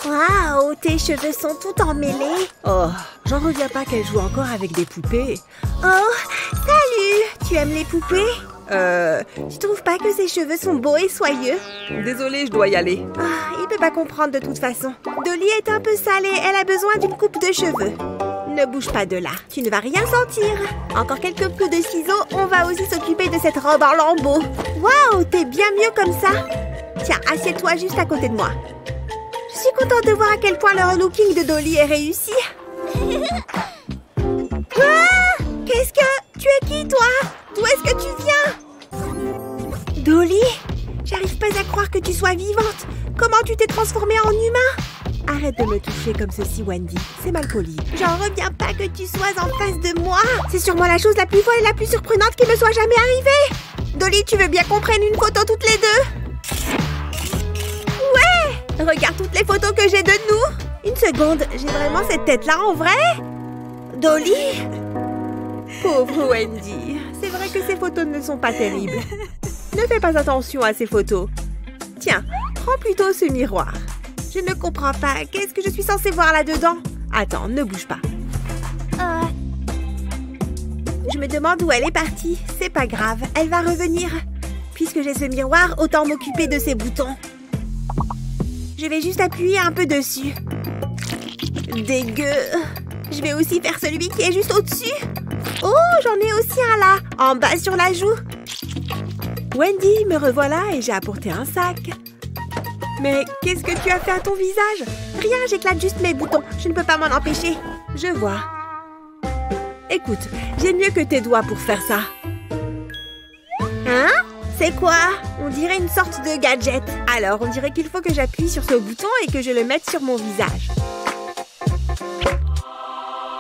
Waouh, tes cheveux sont tout emmêlés. Oh, j'en reviens pas qu'elle joue encore avec des poupées. Oh, salut! Tu aimes les poupées? Tu trouves pas que ses cheveux sont beaux et soyeux? Désolée, je dois y aller. Ah, il peut pas comprendre de toute façon. Dolly est un peu sale et elle a besoin d'une coupe de cheveux. Ne bouge pas de là, tu ne vas rien sentir. Encore quelques coups de ciseaux, on va aussi s'occuper de cette robe en lambeaux. Waouh, t'es bien mieux comme ça. Tiens, assieds-toi juste à côté de moi. Je suis contente de voir à quel point le relooking de Dolly est réussi. Ah! Qu'est-ce que... Tu es qui, toi? D'où est-ce que tu viens? Dolly? J'arrive pas à croire que tu sois vivante. Comment tu t'es transformée en humain? Arrête de me toucher comme ceci, Wendy. C'est mal poli. J'en reviens pas que tu sois en face de moi. C'est sûrement la chose la plus folle et la plus surprenante qui me soit jamais arrivée. Dolly, tu veux bien qu'on prenne une photo toutes les deux? Ouais! Regarde toutes les photos que j'ai de nous. Une seconde, j'ai vraiment cette tête-là en vrai? Dolly? Pauvre Wendy. C'est vrai que ces photos ne sont pas terribles. Ne fais pas attention à ces photos. Tiens, prends plutôt ce miroir. Je ne comprends pas. Qu'est-ce que je suis censée voir là-dedans? Attends, ne bouge pas. Je me demande où elle est partie. C'est pas grave, elle va revenir. Puisque j'ai ce miroir, autant m'occuper de ces boutons. Je vais juste appuyer un peu dessus. Dégueu. Je vais aussi faire celui qui est juste au-dessus. Oh, j'en ai aussi un là, en bas sur la joue. Wendy, me revoilà et j'ai apporté un sac. Mais qu'est-ce que tu as fait à ton visage? Rien, j'éclate juste mes boutons. Je ne peux pas m'en empêcher. Je vois. Écoute, j'ai mieux que tes doigts pour faire ça. Hein? C'est quoi? On dirait une sorte de gadget. Alors, on dirait qu'il faut que j'appuie sur ce bouton et que je le mette sur mon visage.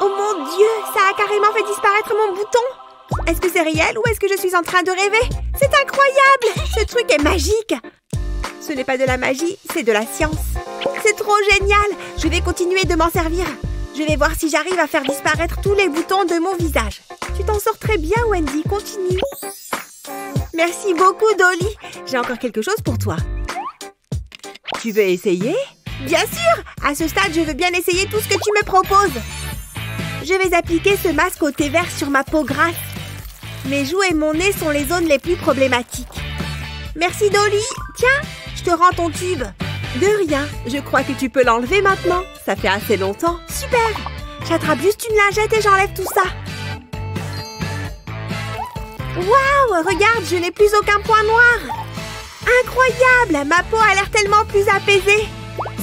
Oh mon Dieu, ça a carrément fait disparaître mon bouton. Est-ce que c'est réel ou est-ce que je suis en train de rêver? C'est incroyable! Ce truc est magique! Ce n'est pas de la magie, c'est de la science. C'est trop génial! Je vais continuer de m'en servir. Je vais voir si j'arrive à faire disparaître tous les boutons de mon visage. Tu t'en sors très bien, Wendy. Continue. Merci beaucoup, Dolly. J'ai encore quelque chose pour toi. Tu veux essayer? Bien sûr! À ce stade, je veux bien essayer tout ce que tu me proposes. Je vais appliquer ce masque au thé vert sur ma peau grasse. Mes joues et mon nez sont les zones les plus problématiques. Merci, Dolly. Tiens, je te rends ton tube. De rien. Je crois que tu peux l'enlever maintenant. Ça fait assez longtemps. Super! J'attrape juste une lingette et j'enlève tout ça. Waouh! Regarde, je n'ai plus aucun point noir. Incroyable! Ma peau a l'air tellement plus apaisée.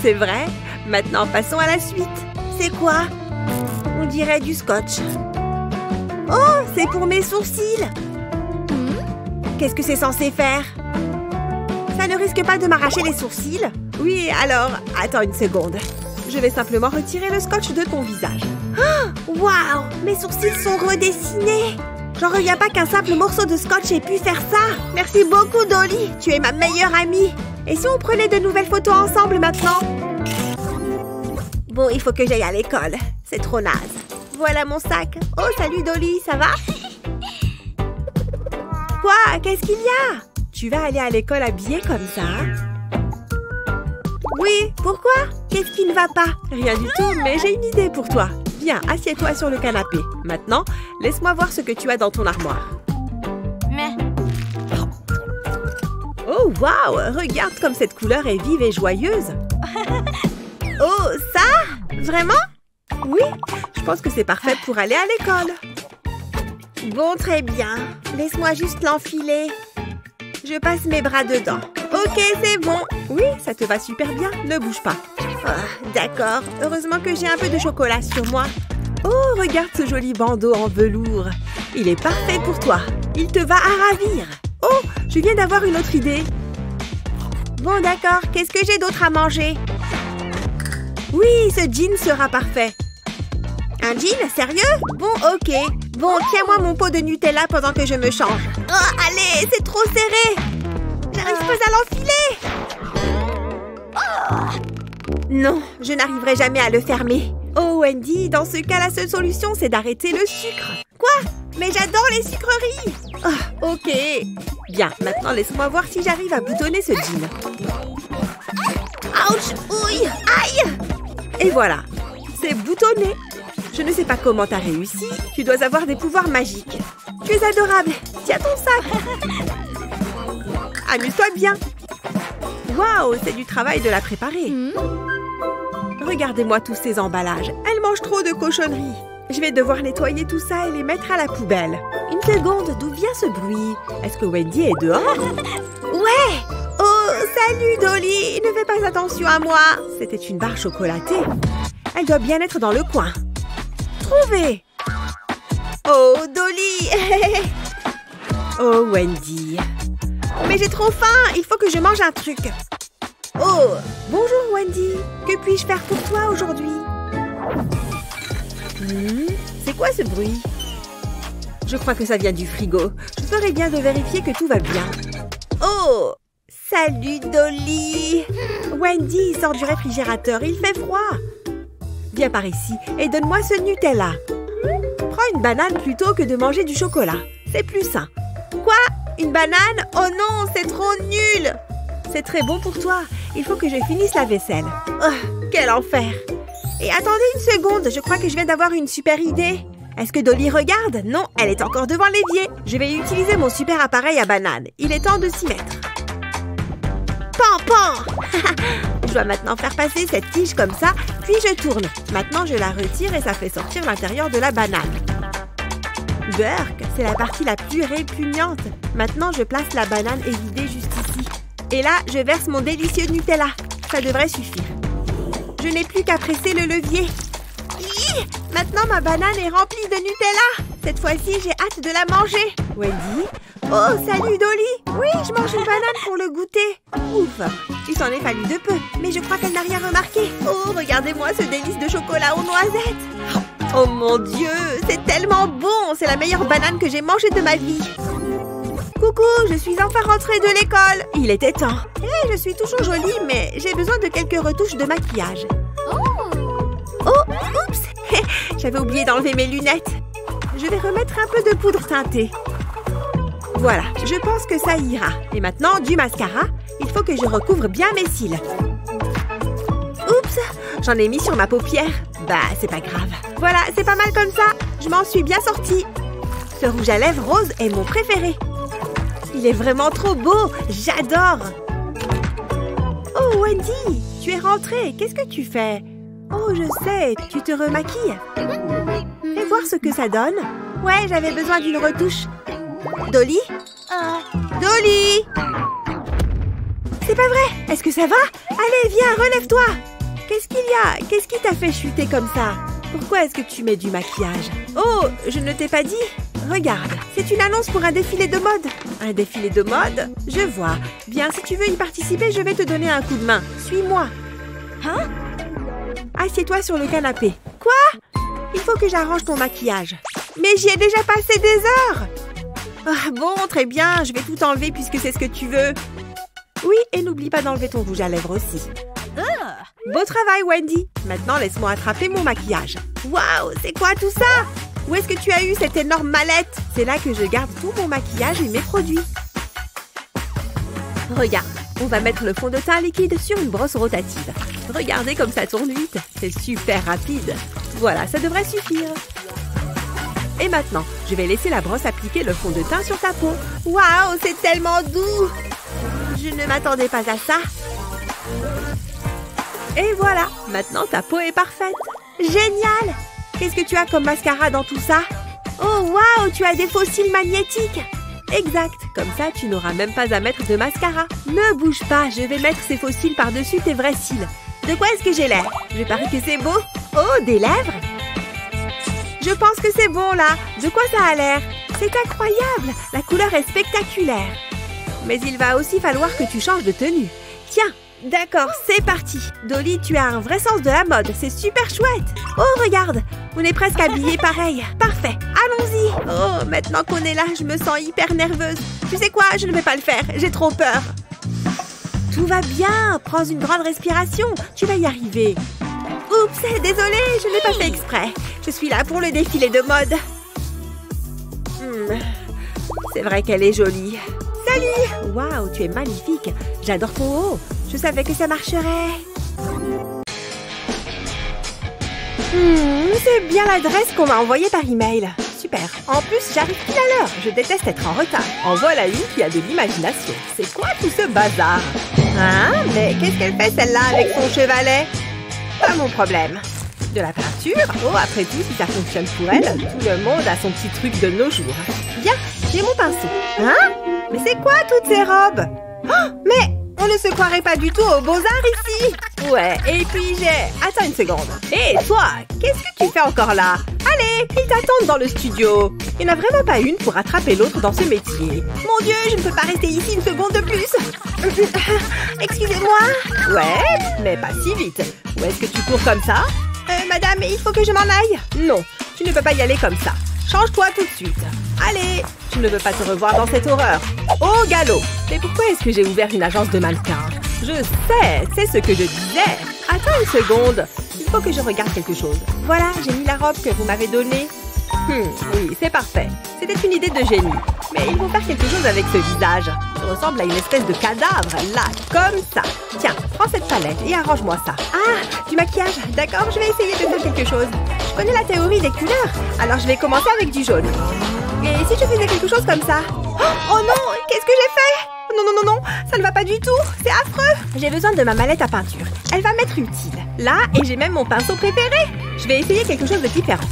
C'est vrai? Maintenant, passons à la suite. C'est quoi? On dirait du scotch. Oh, c'est pour mes sourcils. Qu'est-ce que c'est censé faire? Ça ne risque pas de m'arracher les sourcils? Oui, alors, attends une seconde. Je vais simplement retirer le scotch de ton visage. Oh, waouh! Mes sourcils sont redessinés. J'en reviens pas qu'un simple morceau de scotch ait pu faire ça. Merci beaucoup, Dolly. Tu es ma meilleure amie. Et si on prenait de nouvelles photos ensemble maintenant? Bon, il faut que j'aille à l'école. C'est trop naze. Voilà mon sac. Oh, salut Dolly, ça va? Quoi? Qu'est-ce qu'il y a? Tu vas aller à l'école habillée comme ça? Oui, pourquoi? Qu'est-ce qui ne va pas? Rien du tout, mais j'ai une idée pour toi. Viens, assieds-toi sur le canapé. Maintenant, laisse-moi voir ce que tu as dans ton armoire. Oh, waouh! Regarde comme cette couleur est vive et joyeuse. Oh, ça? Vraiment? Oui, je pense que c'est parfait pour aller à l'école. Bon, très bien. Laisse-moi juste l'enfiler. Je passe mes bras dedans. Ok, c'est bon. Oui, ça te va super bien. Ne bouge pas. Ah, d'accord. Heureusement que j'ai un peu de chocolat sur moi. Oh, regarde ce joli bandeau en velours. Il est parfait pour toi. Il te va à ravir. Oh, je viens d'avoir une autre idée. Bon, d'accord. Qu'est-ce que j'ai d'autre à manger? Oui, ce jean sera parfait. Un jean? Sérieux? Bon, ok. Bon, tiens-moi mon pot de Nutella pendant que je me change. Oh, allez, c'est trop serré. J'arrive pas à l'enfiler. Non, je n'arriverai jamais à le fermer. Oh, Wendy, dans ce cas, la seule solution, c'est d'arrêter le sucre. Quoi? Mais j'adore les sucreries. Oh, ok. Bien, maintenant, laisse-moi voir si j'arrive à boutonner ce jean. Ouch! Ouille! Aïe! Et voilà, c'est boutonné. Je ne sais pas comment t'as réussi. Tu dois avoir des pouvoirs magiques. Tu es adorable. Tiens ton sac. Amuse-toi bien. Waouh, c'est du travail de la préparer. Regardez-moi tous ces emballages. Elle mange trop de cochonneries. Je vais devoir nettoyer tout ça et les mettre à la poubelle. Une seconde, d'où vient ce bruit? Est-ce que Wendy est dehors? Ouais! Oh, salut Dolly! Ne fais pas attention à moi. C'était une barre chocolatée. Elle doit bien être dans le coin. Trouvée! Oh, Dolly! Oh, Wendy. Mais j'ai trop faim! Il faut que je mange un truc. Oh! Bonjour, Wendy. Que puis-je faire pour toi aujourd'hui? C'est quoi ce bruit? Je crois que ça vient du frigo. Je ferais bien de vérifier que tout va bien. Oh! Salut, Dolly! Wendy sort du réfrigérateur. Il fait froid. Viens par ici et donne-moi ce Nutella. Prends une banane plutôt que de manger du chocolat. C'est plus sain. Quoi? Une banane? Oh non, c'est trop nul! C'est très bon pour toi. Il faut que je finisse la vaisselle. Oh, quel enfer! Et attendez une seconde, je crois que je viens d'avoir une super idée. Est-ce que Dolly regarde? Non, elle est encore devant l'évier. Je vais utiliser mon super appareil à banane. Il est temps de s'y mettre. Pan, pan! Je dois maintenant faire passer cette tige comme ça, puis je tourne. Maintenant, je la retire et ça fait sortir l'intérieur de la banane. Burk, c'est la partie la plus répugnante. Maintenant, je place la banane évidée juste ici. Et là, je verse mon délicieux Nutella. Ça devrait suffire. Je n'ai plus qu'à presser le levier. Hi! Maintenant, ma banane est remplie de Nutella. Cette fois-ci, j'ai hâte de la manger. Wendy? Oh, salut Dolly! Oui, je mange une banane pour le goûter. Ouf! Il s'en est fallu de peu, mais je crois qu'elle n'a rien remarqué. Oh, regardez-moi ce délice de chocolat aux noisettes. Oh mon Dieu, c'est tellement bon! C'est la meilleure banane que j'ai mangée de ma vie. Coucou, je suis enfin rentrée de l'école. Il était temps. Je suis toujours jolie, mais j'ai besoin de quelques retouches de maquillage. Oh, oups! J'avais oublié d'enlever mes lunettes. Je vais remettre un peu de poudre teintée. Voilà, je pense que ça ira. Et maintenant, du mascara. Il faut que je recouvre bien mes cils. Oups! J'en ai mis sur ma paupière. Bah, c'est pas grave. Voilà, c'est pas mal comme ça. Je m'en suis bien sortie. Ce rouge à lèvres rose est mon préféré. Il est vraiment trop beau. J'adore. Oh, Wendy, tu es rentrée. Qu'est-ce que tu fais? Oh, je sais, tu te remaquilles. Fais voir ce que ça donne. Ouais, j'avais besoin d'une retouche. Dolly? Dolly? C'est pas vrai. Est-ce que ça va? Allez, viens, relève-toi. Qu'est-ce qu'il y a? Qu'est-ce qui t'a fait chuter comme ça? Pourquoi est-ce que tu mets du maquillage? Oh, je ne t'ai pas dit? Regarde, c'est une annonce pour un défilé de mode. Un défilé de mode? Je vois. Bien, si tu veux y participer, je vais te donner un coup de main. Suis-moi. Hein? Assieds-toi sur le canapé. Quoi? Il faut que j'arrange ton maquillage. Mais j'y ai déjà passé des heures. Ah, bon, très bien, je vais tout enlever puisque c'est ce que tu veux. Oui, et n'oublie pas d'enlever ton rouge à lèvres aussi. Beau travail, Wendy. Maintenant, laisse-moi attraper mon maquillage. Waouh, c'est quoi tout ça? Où est-ce que tu as eu cette énorme mallette? C'est là que je garde tout mon maquillage et mes produits. Regarde, on va mettre le fond de teint liquide sur une brosse rotative. Regardez comme ça tourne vite. C'est super rapide. Voilà, ça devrait suffire. Et maintenant, je vais laisser la brosse appliquer le fond de teint sur ta peau. Waouh, c'est tellement doux! Je ne m'attendais pas à ça. Et voilà, maintenant ta peau est parfaite. Génial! Qu'est-ce que tu as comme mascara dans tout ça? Oh, waouh, tu as des faux cils magnétiques! Exact, comme ça, tu n'auras même pas à mettre de mascara. Ne bouge pas, je vais mettre ces faux cils par-dessus tes vrais cils. De quoi est-ce que j'ai l'air? Je parie que c'est beau. Oh, des lèvres? Je pense que c'est bon, là. De quoi ça a l'air? C'est incroyable. La couleur est spectaculaire. Mais il va aussi falloir que tu changes de tenue. Tiens, d'accord, c'est parti. Dolly, tu as un vrai sens de la mode. C'est super chouette. Oh, regarde, on est presque habillés pareil. Parfait, allons-y. Oh, maintenant qu'on est là, je me sens hyper nerveuse. Tu sais quoi, je ne vais pas le faire. J'ai trop peur. Tout va bien. Prends une grande respiration. Tu vas y arriver. Oups, désolée, je n'ai pas fait exprès. Je suis là pour le défilé de mode. C'est vrai qu'elle est jolie. Salut! Waouh, tu es magnifique. J'adore ton haut. Je savais que ça marcherait. C'est bien l'adresse qu'on m'a envoyée par email. Super. En plus, j'arrive pile à l'heure. Je déteste être en retard. En voilà une qui a de l'imagination. C'est quoi tout ce bazar? Hein? Mais qu'est-ce qu'elle fait celle-là avec son chevalet? Pas mon problème. De la peinture? Oh, après tout, si ça fonctionne pour elle, tout le monde a son petit truc de nos jours. Bien, j'ai mon pinceau. Hein? Mais c'est quoi toutes ces robes? Oh, mais on ne se croirait pas du tout aux Beaux-Arts ici. Ouais, et puis j'ai... Attends une seconde. Hé, toi, qu'est-ce que tu fais encore là? Allez, ils t'attendent dans le studio. Il n'y en a vraiment pas une pour attraper l'autre dans ce métier. Mon Dieu, je ne peux pas rester ici une seconde de plus. Excusez-moi. Ouais, mais pas si vite. Où est-ce que tu cours comme ça? Madame, il faut que je m'en aille. Non, tu ne peux pas y aller comme ça. Change-toi tout de suite. Allez, je ne veux pas te revoir dans cette horreur. Au galop. Mais pourquoi est-ce que j'ai ouvert une agence de mannequins? Je sais, c'est ce que je disais. Attends une seconde. Il faut que je regarde quelque chose. Voilà, j'ai mis la robe que vous m'avez donnée. Oui, c'est parfait. C'était une idée de génie. Mais il faut faire quelque chose avec ce visage. Il ressemble à une espèce de cadavre, là, comme ça. Tiens, prends cette palette et arrange-moi ça. Ah, du maquillage. D'accord, je vais essayer de faire quelque chose. Je connais la théorie des couleurs, alors je vais commencer avec du jaune. Et si je faisais quelque chose comme ça? Oh non, qu'est-ce que j'ai fait? Non, non, non, non, ça ne va pas du tout. C'est affreux. J'ai besoin de ma mallette à peinture. Elle va m'être utile. Là, et j'ai même mon pinceau préféré. Je vais essayer quelque chose de différent.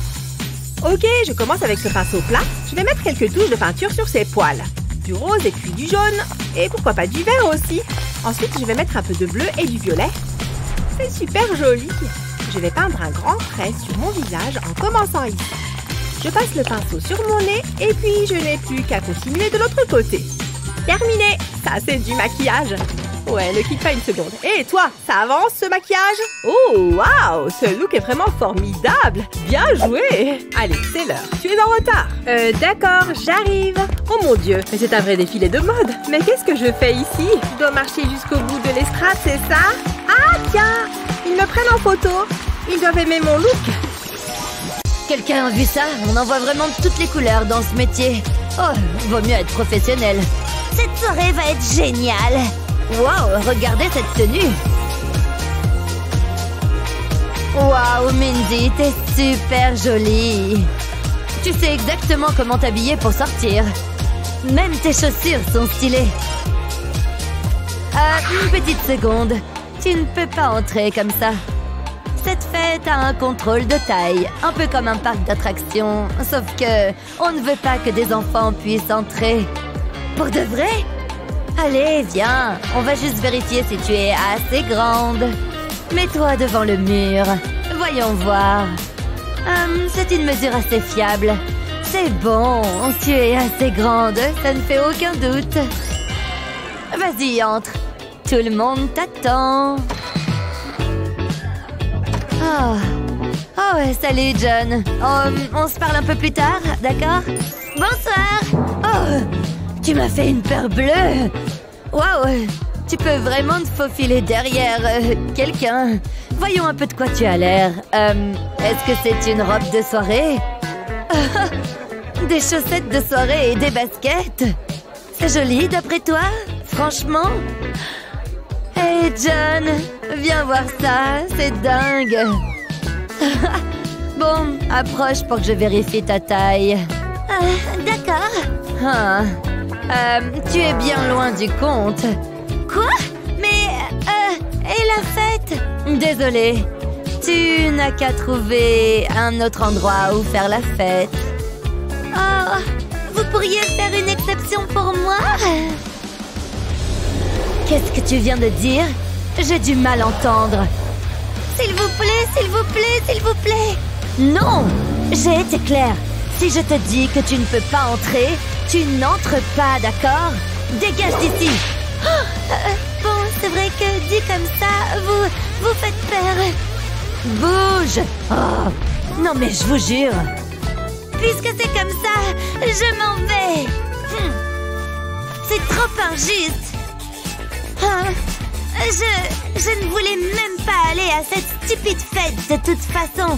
Ok, je commence avec ce pinceau plat. Je vais mettre quelques touches de peinture sur ses poils. Du rose et puis du jaune. Et pourquoi pas du vert aussi. Ensuite, je vais mettre un peu de bleu et du violet. C'est super joli. Je vais peindre un grand trait sur mon visage en commençant ici. Je passe le pinceau sur mon nez et puis je n'ai plus qu'à continuer de l'autre côté. Terminé. Ça, c'est du maquillage. Ouais, ne quitte pas une seconde. Et toi, ça avance ce maquillage? Oh, waouh, ce look est vraiment formidable. Bien joué. Allez, c'est l'heure. Tu es en retard. D'accord, j'arrive. Oh mon Dieu, mais c'est un vrai défilé de mode. Mais qu'est-ce que je fais ici? Je dois marcher jusqu'au bout de l'estrade, c'est ça? Ah, tiens, ils me prennent en photo. Ils doivent aimer mon look. Quelqu'un a vu ça? On en voit vraiment de toutes les couleurs dans ce métier. Oh, vaut mieux être professionnel. Cette soirée va être géniale. Wow, regardez cette tenue. Wow, Mindy, t'es super jolie. Tu sais exactement comment t'habiller pour sortir. Même tes chaussures sont stylées. Une petite seconde. Tu ne peux pas entrer comme ça. Cette fête a un contrôle de taille, un peu comme un parc d'attractions. Sauf que on ne veut pas que des enfants puissent entrer. Pour de vrai? Allez, viens, on va juste vérifier si tu es assez grande. Mets-toi devant le mur. Voyons voir. C'est une mesure assez fiable. C'est bon, tu es assez grande, ça ne fait aucun doute. Vas-y, entre. Tout le monde t'attend. Oh ouais, salut John. On se parle un peu plus tard, d'accord? Bonsoir. Oh, tu m'as fait une peur bleue. Waouh, tu peux vraiment te faufiler derrière quelqu'un. Voyons un peu de quoi tu as l'air. Est-ce que c'est une robe de soirée? Des chaussettes de soirée et des baskets. C'est joli d'après toi? Franchement? Hey John, viens voir ça, c'est dingue. Bon, approche pour que je vérifie ta taille. D'accord. Tu es bien loin du compte. Quoi? Mais, et la fête? Désolée, tu n'as qu'à trouver un autre endroit où faire la fête. Oh, vous pourriez faire une exception pour moi? Qu'est-ce que tu viens de dire? J'ai du mal à entendre. S'il vous plaît, s'il vous plaît, s'il vous plaît. Non! J'ai été claire. Si je te dis que tu ne peux pas entrer, tu n'entres pas, d'accord? Dégage d'ici! Bon, c'est vrai que dit comme ça, vous faites peur. Bouge! Oh, non mais je vous jure. Puisque c'est comme ça, je m'en vais. C'est trop injuste. Je ne voulais même pas aller à cette stupide fête de toute façon.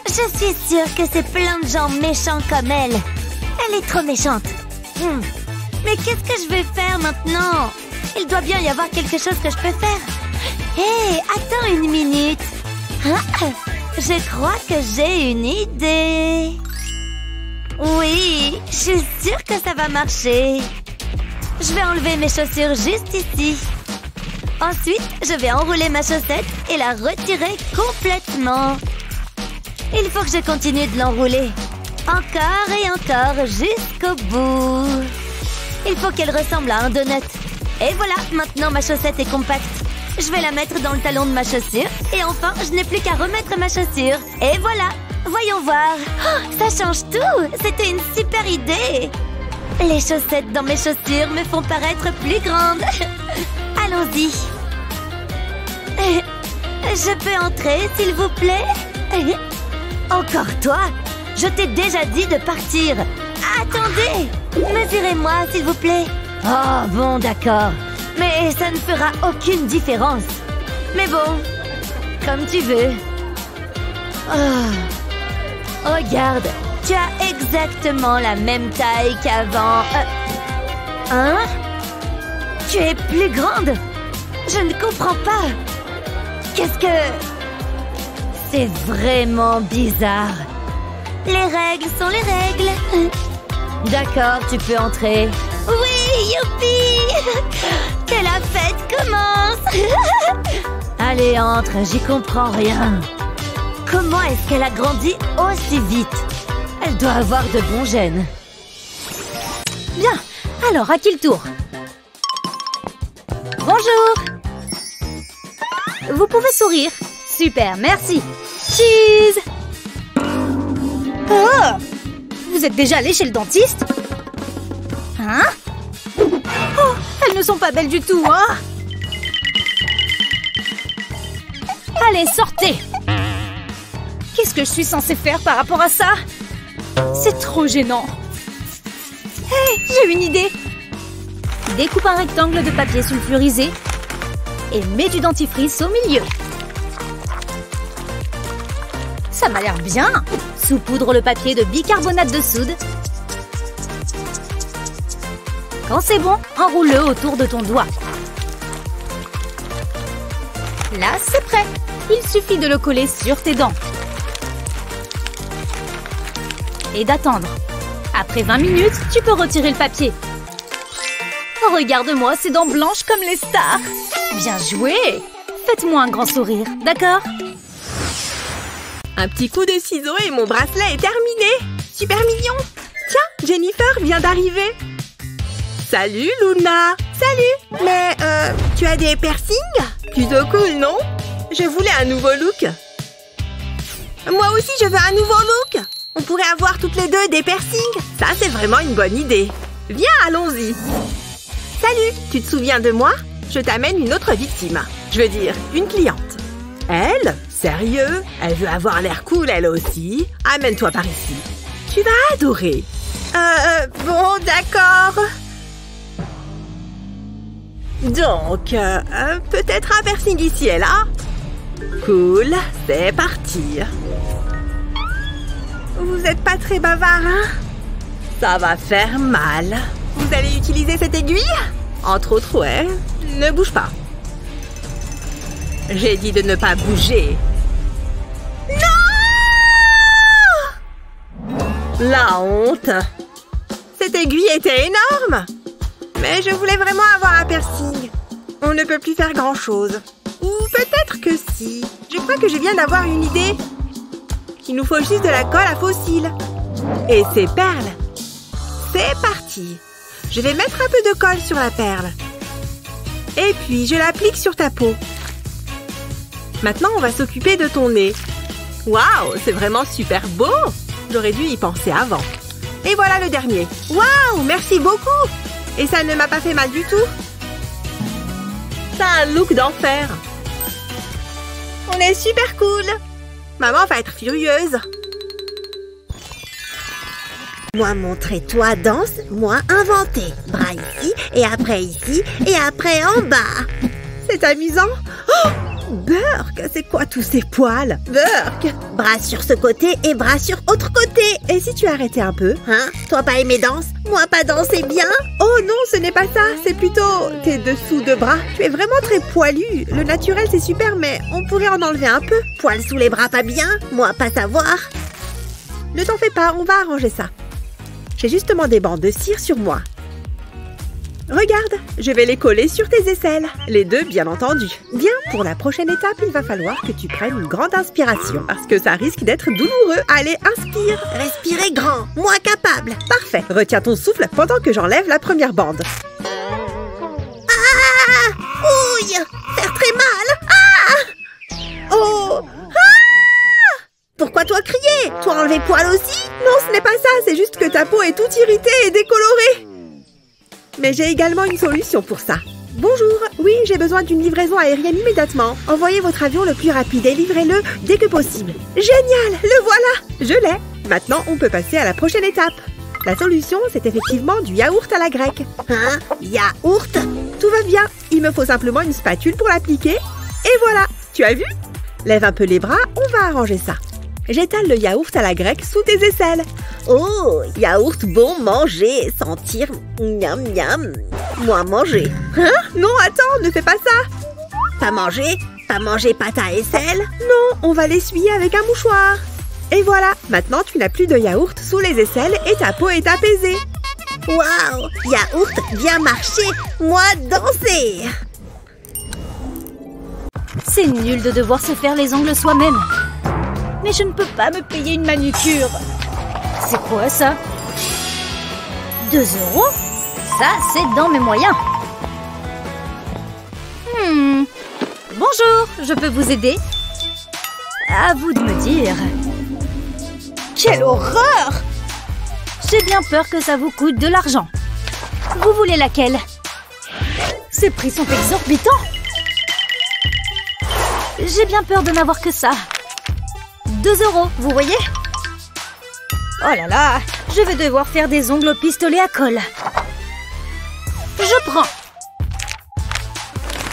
Je suis sûre que c'est plein de gens méchants comme elle. Elle est trop méchante. Mais qu'est-ce que je vais faire maintenant? Il doit bien y avoir quelque chose que je peux faire. Hé, attends une minute. Je crois que j'ai une idée. Oui, je suis sûre que ça va marcher. Je vais enlever mes chaussures juste ici. Ensuite, je vais enrouler ma chaussette et la retirer complètement. Il faut que je continue de l'enrouler. Encore et encore jusqu'au bout. Il faut qu'elle ressemble à un donut. Et voilà, maintenant ma chaussette est compacte. Je vais la mettre dans le talon de ma chaussure. Et enfin, je n'ai plus qu'à remettre ma chaussure. Et voilà, voyons voir. Oh, ça change tout. C'était une super idée. Les chaussettes dans mes chaussures me font paraître plus grandes. Allons-y. Je peux entrer, s'il vous plaît? Encore toi? Je t'ai déjà dit de partir. Attendez! Mesurez-moi, s'il vous plaît. Oh, bon, d'accord. Mais ça ne fera aucune différence. Mais bon, comme tu veux. Oh. Regarde, tu as exactement la même taille qu'avant. Hein? Tu es plus grande? Je ne comprends pas. Qu'est-ce que... C'est vraiment bizarre. Les règles sont les règles. D'accord, tu peux entrer. Oui, youpi! Que la fête commence! Allez, entre, j'y comprends rien. Comment est-ce qu'elle a grandi aussi vite? Elle doit avoir de bons gènes. Bien, alors à qui le tour? Bonjour! Vous pouvez sourire. Super, merci. Cheese! Oh! Vous êtes déjà allé chez le dentiste? Hein? Oh, elles ne sont pas belles du tout, hein? Allez, sortez! Qu'est-ce que je suis censée faire par rapport à ça? C'est trop gênant. Hé, j'ai une idée! Découpe un rectangle de papier sulfurisé et mets du dentifrice au milieu. Ça m'a l'air bien! Saupoudre le papier de bicarbonate de soude. Quand c'est bon, enroule-le autour de ton doigt. Là, c'est prêt. Il suffit de le coller sur tes dents. Et d'attendre. Après 20 minutes, tu peux retirer le papier. Regarde-moi ces dents blanches comme les stars. Bien joué! Faites-moi un grand sourire, d'accord? Un petit coup de ciseau et mon bracelet est terminé. Super mignon. Tiens, Jennifer vient d'arriver. Salut, Luna. Salut. Mais, tu as des piercings? Plutôt cool, non? Je voulais un nouveau look. Moi aussi, je veux un nouveau look. On pourrait avoir toutes les deux des piercings. Ça, c'est vraiment une bonne idée. Viens, allons-y. Salut, tu te souviens de moi? Je t'amène une autre victime. Je veux dire, une cliente. Elle? Sérieux? Elle veut avoir l'air cool, elle aussi. Amène-toi par ici. Tu vas adorer. Bon, d'accord. Donc, peut-être un piercing ici et là? Cool, c'est parti. Vous êtes pas très bavard, hein? Ça va faire mal. Vous allez utiliser cette aiguille? Entre autres, ouais. Ne bouge pas. J'ai dit de ne pas bouger. Non! La honte. Cette aiguille était énorme. Mais je voulais vraiment avoir un piercing. On ne peut plus faire grand-chose. Ou peut-être que si. Je crois que je viens d'avoir une idée. Il nous faut juste de la colle à fossiles. Et ces perles. C'est parti. Je vais mettre un peu de colle sur la perle. Et puis, je l'applique sur ta peau. Maintenant, on va s'occuper de ton nez. Waouh, c'est vraiment super beau. J'aurais dû y penser avant. Et voilà le dernier. Waouh, merci beaucoup. Et ça ne m'a pas fait mal du tout. T'as un look d'enfer. On est super cool. Maman va être furieuse. Moi montrer, toi danse, moi inventer. Bras ici, et après en bas. C'est amusant. Oh, Burk, c'est quoi tous ces poils? Burk! Bras sur ce côté et bras sur autre côté. Et si tu arrêtais un peu? Hein? Toi pas aimer danse? Moi pas danser bien? Oh non, ce n'est pas ça, c'est plutôt tes dessous de bras. Tu es vraiment très poilu. Le naturel, c'est super, mais on pourrait en enlever un peu. Poils sous les bras pas bien? Moi pas savoir. Ne t'en fais pas, on va arranger ça. J'ai justement des bandes de cire sur moi. Regarde, je vais les coller sur tes aisselles. Les deux, bien entendu. Bien, pour la prochaine étape, il va falloir que tu prennes une grande inspiration. Parce que ça risque d'être douloureux. Allez, inspire. Respirez grand. Moi capable. Parfait. Retiens ton souffle pendant que j'enlève la première bande. Ah! Ouille! Faire très mal! Ah! Oh! Ah! Pourquoi toi crier? Toi enlever poil aussi? Non, ce n'est pas ça. C'est juste que ta peau est toute irritée et décolorée. Mais j'ai également une solution pour ça. Bonjour, oui, j'ai besoin d'une livraison aérienne immédiatement. Envoyez votre avion le plus rapide et livrez-le dès que possible. Génial, le voilà! Je l'ai. Maintenant, on peut passer à la prochaine étape. La solution, c'est effectivement du yaourt à la grecque. Hein? Yaourt? Tout va bien. Il me faut simplement une spatule pour l'appliquer. Et voilà, tu as vu? Lève un peu les bras, on va arranger ça. J'étale le yaourt à la grecque sous tes aisselles. Oh, yaourt bon manger, sentir miam miam. Moi manger. Hein? Non, attends, ne fais pas ça. Pas manger? Pas manger pâte à aisselle? Non, on va l'essuyer avec un mouchoir. Et voilà, maintenant tu n'as plus de yaourt sous les aisselles et ta peau est apaisée. Waouh, yaourt bien marché, moi danser. C'est nul de devoir se faire les ongles soi-même. Mais je ne peux pas me payer une manucure. C'est quoi ça? 2 €? Ça, c'est dans mes moyens. Bonjour, je peux vous aider? À vous de me dire. Quelle horreur! J'ai bien peur que ça vous coûte de l'argent. Vous voulez laquelle? Ces prix sont exorbitants. J'ai bien peur de n'avoir que ça. 2 €, vous voyez? Oh là là, je vais devoir faire des ongles au pistolet à colle. Je prends.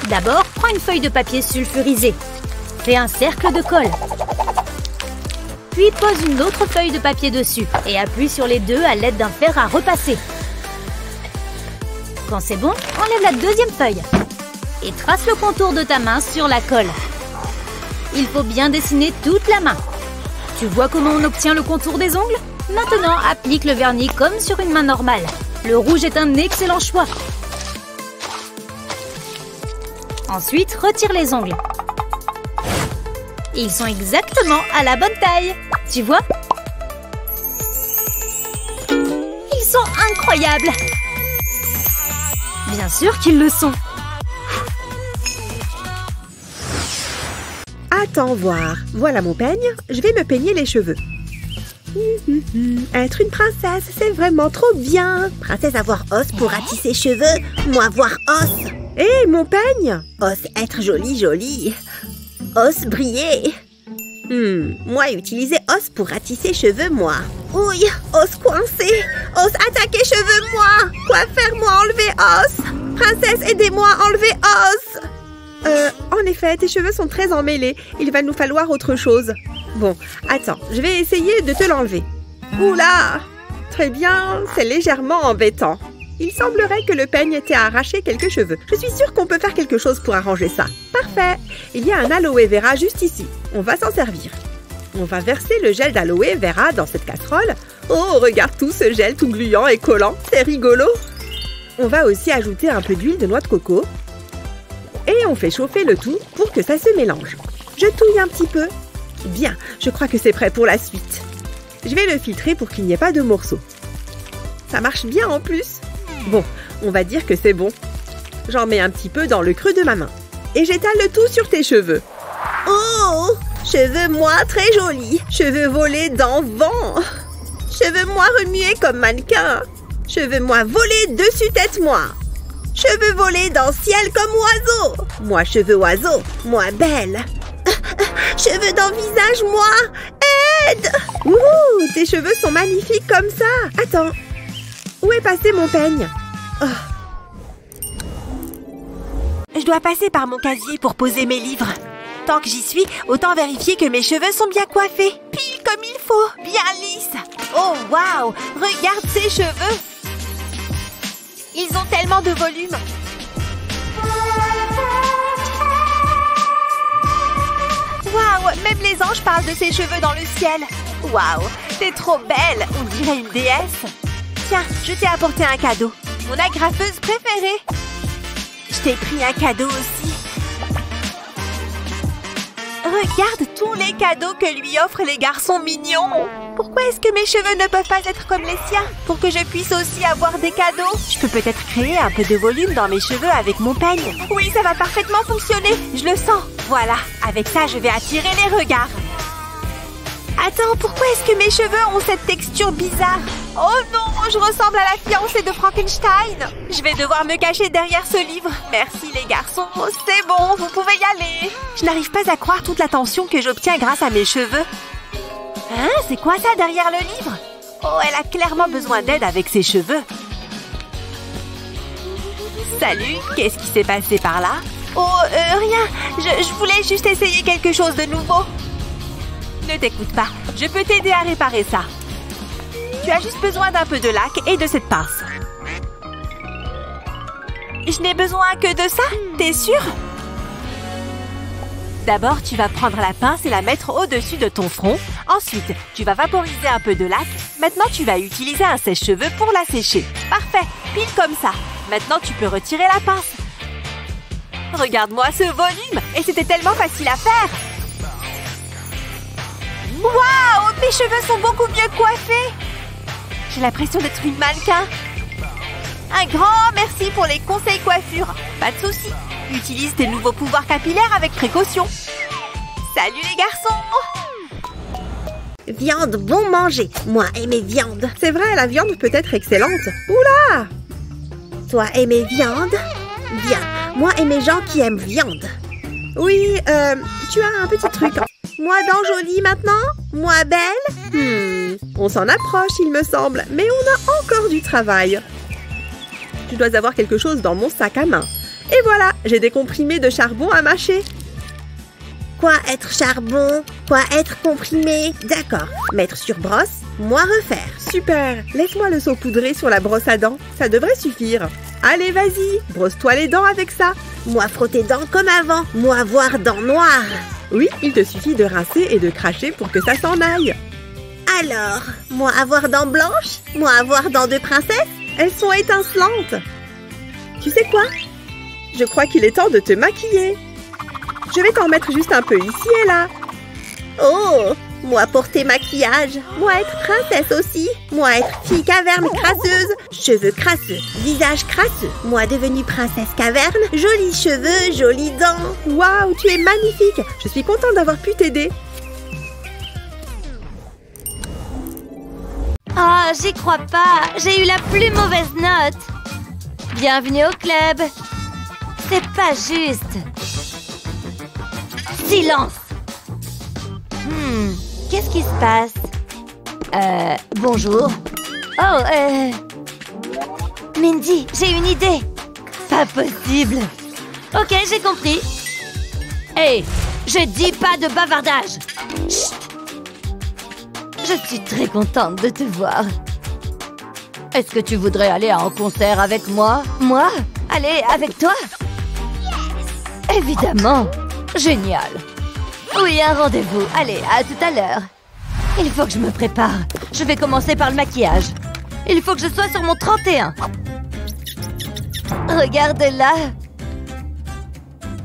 D'abord, prends une feuille de papier sulfurisé. Fais un cercle de colle. Puis pose une autre feuille de papier dessus et appuie sur les deux à l'aide d'un fer à repasser. Quand c'est bon, enlève la deuxième feuille et trace le contour de ta main sur la colle. Il faut bien dessiner toute la main. Tu vois comment on obtient le contour des ongles? Maintenant, applique le vernis comme sur une main normale. Le rouge est un excellent choix. Ensuite, retire les ongles. Ils sont exactement à la bonne taille. Tu vois? Ils sont incroyables. Bien sûr qu'ils le sont. Attends voir. Voilà mon peigne. Je vais me peigner les cheveux. Être une princesse, c'est vraiment trop bien. Princesse avoir os pour ratisser cheveux, moi avoir os. Hé, mon peigne! Os être jolie, jolie. Os briller. Moi utiliser os pour ratisser cheveux, moi. Ouille, os coincé. Os attaquer cheveux, moi. Quoi faire, moi enlever os? Princesse, aidez-moi enlever os. En effet, tes cheveux sont très emmêlés. Il va nous falloir autre chose. Bon, attends, je vais essayer de te l'enlever. Oula! Très bien, c'est légèrement embêtant. Il semblerait que le peigne t'ait arraché quelques cheveux. Je suis sûre qu'on peut faire quelque chose pour arranger ça. Parfait! Il y a un aloe vera juste ici. On va s'en servir. On va verser le gel d'aloe vera dans cette casserole. Oh, regarde tout ce gel tout gluant et collant. C'est rigolo! On va aussi ajouter un peu d'huile de noix de coco. Et on fait chauffer le tout pour que ça se mélange. Je touille un petit peu. Bien, je crois que c'est prêt pour la suite. Je vais le filtrer pour qu'il n'y ait pas de morceaux. Ça marche bien en plus. Bon, on va dire que c'est bon. J'en mets un petit peu dans le creux de ma main. Et j'étale le tout sur tes cheveux. Oh! Cheveux moi très jolis. Cheveux volés dans vent. Cheveux moi remués comme mannequin. Cheveux moi volés dessus tête moi. Cheveux volés dans ciel comme oiseau. Moi cheveux oiseau. Moi belle. Cheveux dans visage moi. Aide! Ouh, tes cheveux sont magnifiques comme ça. Attends. Où est passé mon peigne? Oh. Je dois passer par mon casier pour poser mes livres. Tant que j'y suis, autant vérifier que mes cheveux sont bien coiffés. Pile comme il faut, bien lisses. Oh, waouh! Regarde ces cheveux! Ils ont tellement de volume. Waouh! Même les anges parlent de ses cheveux dans le ciel. Waouh! T'es trop belle! On dirait une déesse. Tiens, je t'ai apporté un cadeau. Mon agrafeuse préférée. Je t'ai pris un cadeau aussi. Regarde tous les cadeaux que lui offrent les garçons mignons. Pourquoi est-ce que mes cheveux ne peuvent pas être comme les siens? Pour que je puisse aussi avoir des cadeaux. Je peux peut-être créer un peu de volume dans mes cheveux avec mon peigne. Oui, ça va parfaitement fonctionner. Je le sens. Voilà, avec ça, je vais attirer les regards. Attends, pourquoi est-ce que mes cheveux ont cette texture bizarre? Oh non, je ressemble à la fiancée de Frankenstein. Je vais devoir me cacher derrière ce livre. Merci les garçons, c'est bon, vous pouvez y aller. Je n'arrive pas à croire toute l'attention que j'obtiens grâce à mes cheveux. Hein, c'est quoi ça derrière le livre? Oh, elle a clairement besoin d'aide avec ses cheveux. Salut, qu'est-ce qui s'est passé par là? Oh, rien, je voulais juste essayer quelque chose de nouveau. Ne t'écoute pas, je peux t'aider à réparer ça. Tu as juste besoin d'un peu de lac et de cette pince. Je n'ai besoin que de ça, t'es sûr? D'abord, tu vas prendre la pince et la mettre au-dessus de ton front. Ensuite, tu vas vaporiser un peu de lac. Maintenant, tu vas utiliser un sèche-cheveux pour la sécher. Parfait, pile comme ça. Maintenant, tu peux retirer la pince. Regarde-moi ce volume! Et c'était tellement facile à faire! Waouh! Mes cheveux sont beaucoup mieux coiffés! J'ai l'impression d'être une mannequin. Un grand merci pour les conseils coiffure. Pas de souci. Utilise tes nouveaux pouvoirs capillaires avec précaution. Salut les garçons! Viande bon manger. Moi et mes viandes. C'est vrai, la viande peut être excellente. Oula! Toi et mes viandes? Bien. Moi et mes gens qui aiment viande. Oui, tu as un petit truc. Moi dents jolies maintenant? Moi belle? On s'en approche, il me semble. Mais on a encore du travail. Tu dois avoir quelque chose dans mon sac à main. Et voilà, j'ai des comprimés de charbon à mâcher. Quoi être charbon? Quoi être comprimé? D'accord. Mettre sur brosse, moi refaire. Super. Laisse-moi le saupoudrer sur la brosse à dents. Ça devrait suffire. Allez, vas-y. Brosse-toi les dents avec ça. Moi frotter dents comme avant. Moi avoir dents noires. Oui, il te suffit de rincer et de cracher pour que ça s'en aille. Alors, moi avoir dents blanches? Moi avoir dents de princesse? Elles sont étincelantes. Tu sais quoi? Je crois qu'il est temps de te maquiller. Je vais t'en mettre juste un peu ici et là. Oh, moi porter maquillage. Moi être princesse aussi. Moi être fille caverne crasseuse. Cheveux crasseux, visage crasseux. Moi devenue princesse caverne. Jolis cheveux, jolies dents. Waouh, tu es magnifique. Je suis contente d'avoir pu t'aider. Ah, j'y crois pas. J'ai eu la plus mauvaise note. Bienvenue au club. C'est pas juste. Silence. Qu'est-ce qui se passe? Bonjour. Oh, Mindy, j'ai une idée. Pas possible. Ok, j'ai compris. Hey, je dis pas de bavardage. Chut. Je suis très contente de te voir. Est-ce que tu voudrais aller à un concert avec moi? Moi? Aller avec toi? Yes! Évidemment. Génial. Oui, un rendez-vous. Allez, à tout à l'heure. Il faut que je me prépare. Je vais commencer par le maquillage. Il faut que je sois sur mon 31. Regarde là.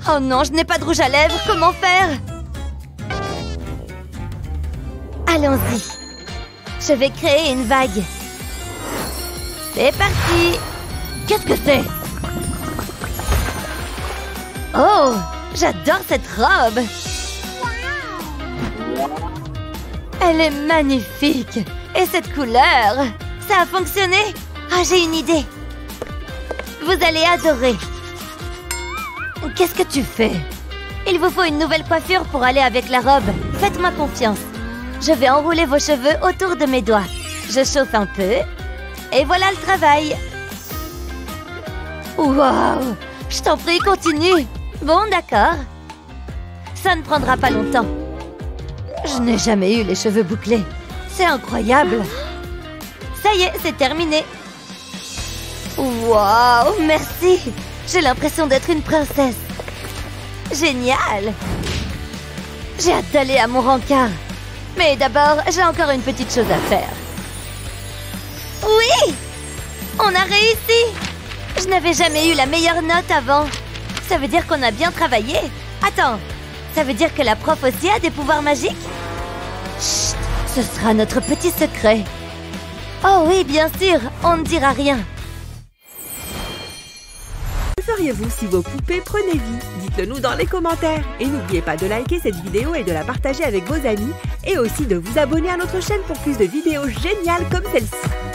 Oh non, je n'ai pas de rouge à lèvres. Comment faire? Allons-y. Je vais créer une vague. C'est parti. Qu'est-ce que c'est? Oh, j'adore cette robe. Elle est magnifique. Et cette couleur, ça a fonctionné. Ah, j'ai une idée. Vous allez adorer. Qu'est-ce que tu fais? Il vous faut une nouvelle coiffure pour aller avec la robe. Faites-moi confiance. Je vais enrouler vos cheveux autour de mes doigts. Je chauffe un peu. Et voilà le travail. Waouh! Je t'en prie, continue. Bon, d'accord. Ça ne prendra pas longtemps. Je n'ai jamais eu les cheveux bouclés. C'est incroyable. Ça y est, c'est terminé. Waouh, merci. J'ai l'impression d'être une princesse. Génial. J'ai hâte d'aller à mon rencard. Mais d'abord, j'ai encore une petite chose à faire. Oui! On a réussi! Je n'avais jamais eu la meilleure note avant. Ça veut dire qu'on a bien travaillé. Attends, ça veut dire que la prof aussi a des pouvoirs magiques? Chut, ce sera notre petit secret. Oh oui, bien sûr, on ne dira rien. Que feriez-vous si vos poupées prenaient vie? Dites-le nous dans les commentaires. Et n'oubliez pas de liker cette vidéo et de la partager avec vos amis. Et aussi de vous abonner à notre chaîne pour plus de vidéos géniales comme celle-ci.